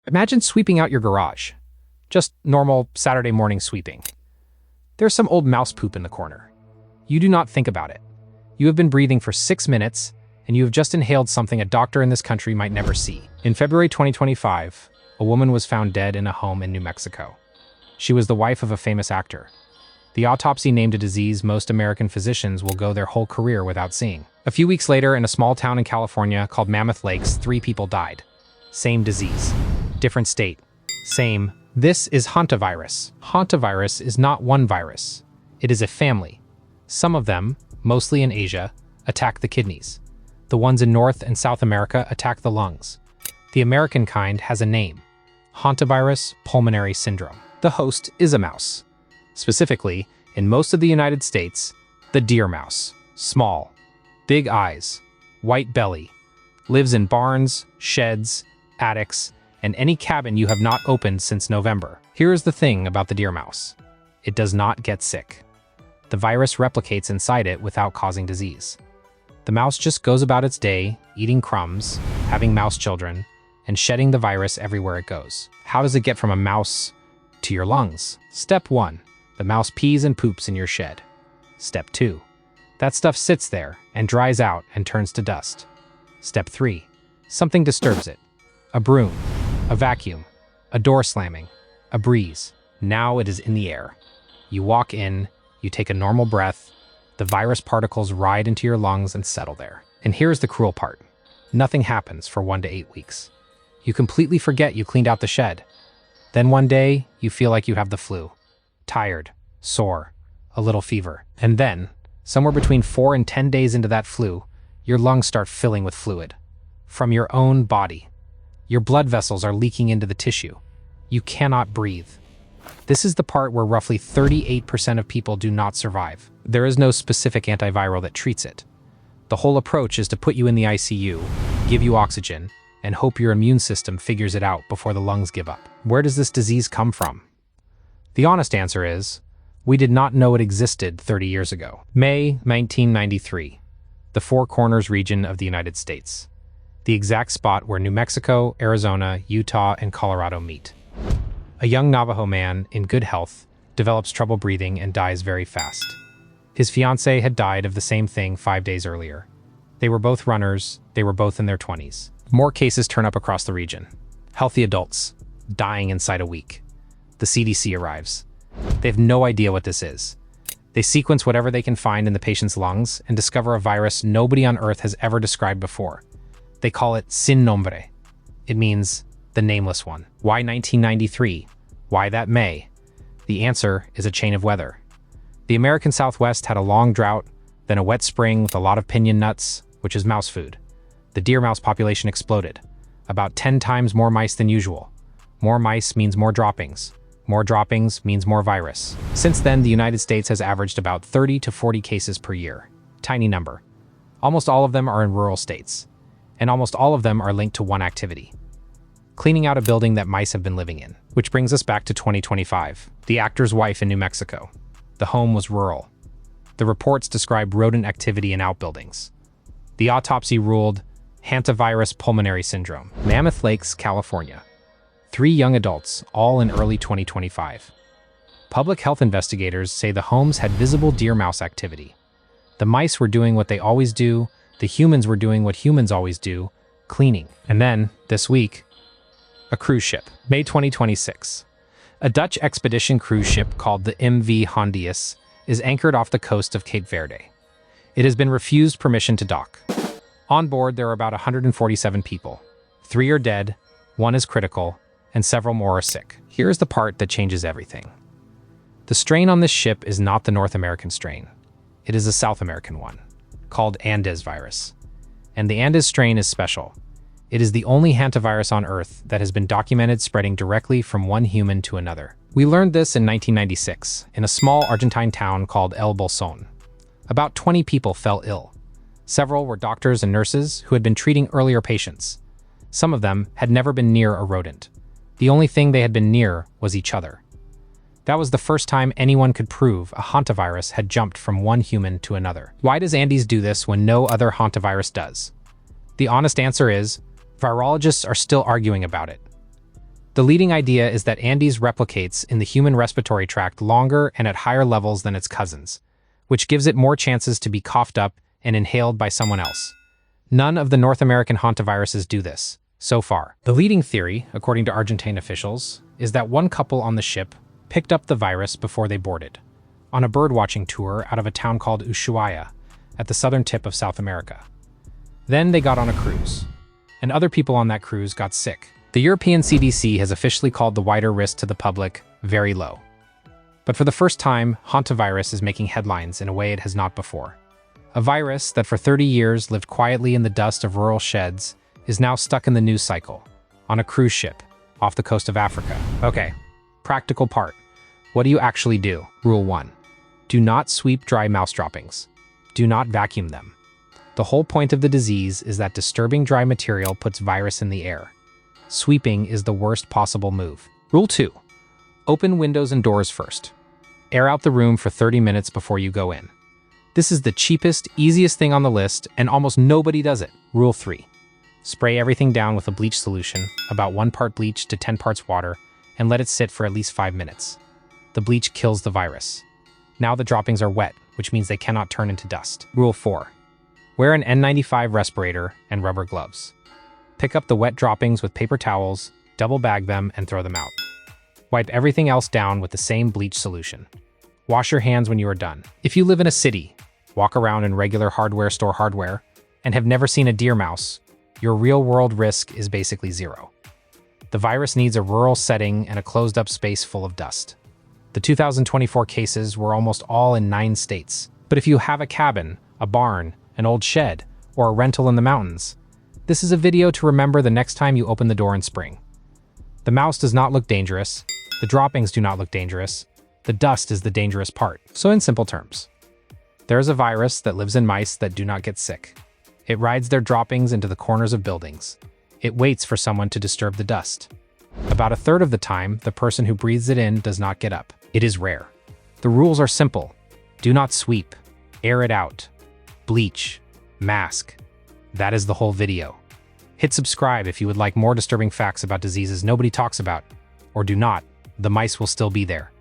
Imagine sweeping out your garage. Just normal Saturday morning sweeping. There's some old mouse poop in the corner. You do not think about it. You have been breathing for 6 minutes, and you have just inhaled something a doctor in this country might never see. In February 2025, a woman was found dead in a home in New Mexico. She was the wife of a famous actor. The autopsy named a disease most American physicians will go their whole career without seeing. A few weeks later, in a small town in California called Mammoth Lakes, 3 people died. Same disease. Different state. Same. This is Hantavirus. Hantavirus is not one virus. It is a family. Some of them, mostly in Asia, attack the kidneys. The ones in North and South America attack the lungs. The American kind has a name: Hantavirus pulmonary syndrome. The host is a mouse. Specifically, in most of the United States, the deer mouse. Small, big eyes, white belly, lives in barns, sheds, attics, and any cabin you have not opened since November. Here is the thing about the deer mouse. It does not get sick. The virus replicates inside it without causing disease. The mouse just goes about its day, eating crumbs, having mouse children, and shedding the virus everywhere it goes. How does it get from a mouse to your lungs? Step 1. The mouse pees and poops in your shed. Step 2. That stuff sits there and dries out and turns to dust. Step 3. Something disturbs it. A broom, a vacuum, a door slamming, a breeze. Now it is in the air. You walk in, you take a normal breath, the virus particles ride into your lungs and settle there. And here's the cruel part. Nothing happens for 1 to 8 weeks. You completely forget you cleaned out the shed. Then one day, you feel like you have the flu. Tired, sore, a little fever. And then, somewhere between 4 and 10 days into that flu, your lungs start filling with fluid. From your own body. Your blood vessels are leaking into the tissue. You cannot breathe. This is the part where roughly 38% of people do not survive. There is no specific antiviral that treats it. The whole approach is to put you in the ICU, give you oxygen, and hope your immune system figures it out before the lungs give up. Where does this disease come from? The honest answer is, we did not know it existed 30 years ago. May 1993, the Four Corners region of the United States. The exact spot where New Mexico, Arizona, Utah, and Colorado meet. A young Navajo man, in good health, develops trouble breathing and dies very fast. His fiancée had died of the same thing 5 days earlier. They were both runners, they were both in their 20s. More cases turn up across the region. Healthy adults, dying inside a week. The CDC arrives. They have no idea what this is. They sequence whatever they can find in the patient's lungs and discover a virus nobody on Earth has ever described before. They call it sin nombre. It means the nameless one. Why 1993? Why that May? The answer is a chain of weather. The American Southwest had a long drought, then a wet spring with a lot of piñon nuts, which is mouse food. The deer mouse population exploded. About 10 times more mice than usual. More mice means more droppings. More droppings means more virus. Since then, the United States has averaged about 30 to 40 cases per year. Tiny number. Almost all of them are in rural states. And almost all of them are linked to one activity: cleaning out a building that mice have been living in. Which brings us back to 2025, the actor's wife in New Mexico. The home was rural. The reports describe rodent activity in outbuildings. The autopsy ruled Hantavirus pulmonary syndrome. Mammoth Lakes, California. 3 young adults, all in early 2025. Public health investigators say the homes had visible deer mouse activity. The mice were doing what they always do, the humans were doing what humans always do, cleaning. And then, this week, a cruise ship. May 2026. A Dutch expedition cruise ship called the MV Hondius is anchored off the coast of Cape Verde. It has been refused permission to dock. On board, there are about 147 people. 3 are dead, 1 is critical, and several more are sick. Here's the part that changes everything. The strain on this ship is not the North American strain. It is a South American one, called Andes virus. And the Andes strain is special. It is the only hantavirus on Earth that has been documented spreading directly from one human to another. We learned this in 1996, in a small Argentine town called El Bolson. About 20 people fell ill. Several were doctors and nurses who had been treating earlier patients. Some of them had never been near a rodent. The only thing they had been near was each other. That was the first time anyone could prove a hantavirus had jumped from one human to another. Why does Andes do this when no other hantavirus does? The honest answer is, virologists are still arguing about it. The leading idea is that Andes replicates in the human respiratory tract longer and at higher levels than its cousins, which gives it more chances to be coughed up and inhaled by someone else. None of the North American hantaviruses do this, so far. The leading theory, according to Argentine officials, is that one couple on the ship picked up the virus before they boarded, on a birdwatching tour out of a town called Ushuaia, at the southern tip of South America. Then they got on a cruise, and other people on that cruise got sick. The European CDC has officially called the wider risk to the public very low. But for the first time, hantavirus is making headlines in a way it has not before. A virus that for 30 years lived quietly in the dust of rural sheds is now stuck in the news cycle, on a cruise ship, off the coast of Africa. Okay, practical part. What do you actually do? Rule 1. Do not sweep dry mouse droppings. Do not vacuum them. The whole point of the disease is that disturbing dry material puts virus in the air. Sweeping is the worst possible move. Rule 2. Open windows and doors first. Air out the room for 30 minutes before you go in. This is the cheapest, easiest thing on the list, and almost nobody does it. Rule 3. Spray everything down with a bleach solution, about 1 part bleach to 10 parts water, and let it sit for at least 5 minutes. The bleach kills the virus. Now the droppings are wet, which means they cannot turn into dust. Rule 4. Wear an N95 respirator and rubber gloves. Pick up the wet droppings with paper towels, double bag them, and throw them out. Wipe everything else down with the same bleach solution. Wash your hands when you are done. If you live in a city, walk around in regular hardware store hardware, and have never seen a deer mouse, your real-world risk is basically zero. The virus needs a rural setting and a closed-up space full of dust. The 2024 cases were almost all in 9 states. But if you have a cabin, a barn, an old shed, or a rental in the mountains, this is a video to remember the next time you open the door in spring. The mouse does not look dangerous. The droppings do not look dangerous. The dust is the dangerous part. So in simple terms, there is a virus that lives in mice that do not get sick. It rides their droppings into the corners of buildings. It waits for someone to disturb the dust. About 1/3 of the time, the person who breathes it in does not get up. It is rare. The rules are simple. Do not sweep. Air it out. Bleach. Mask. That is the whole video. Hit subscribe if you would like more disturbing facts about diseases nobody talks about. Or do not. The mice will still be there.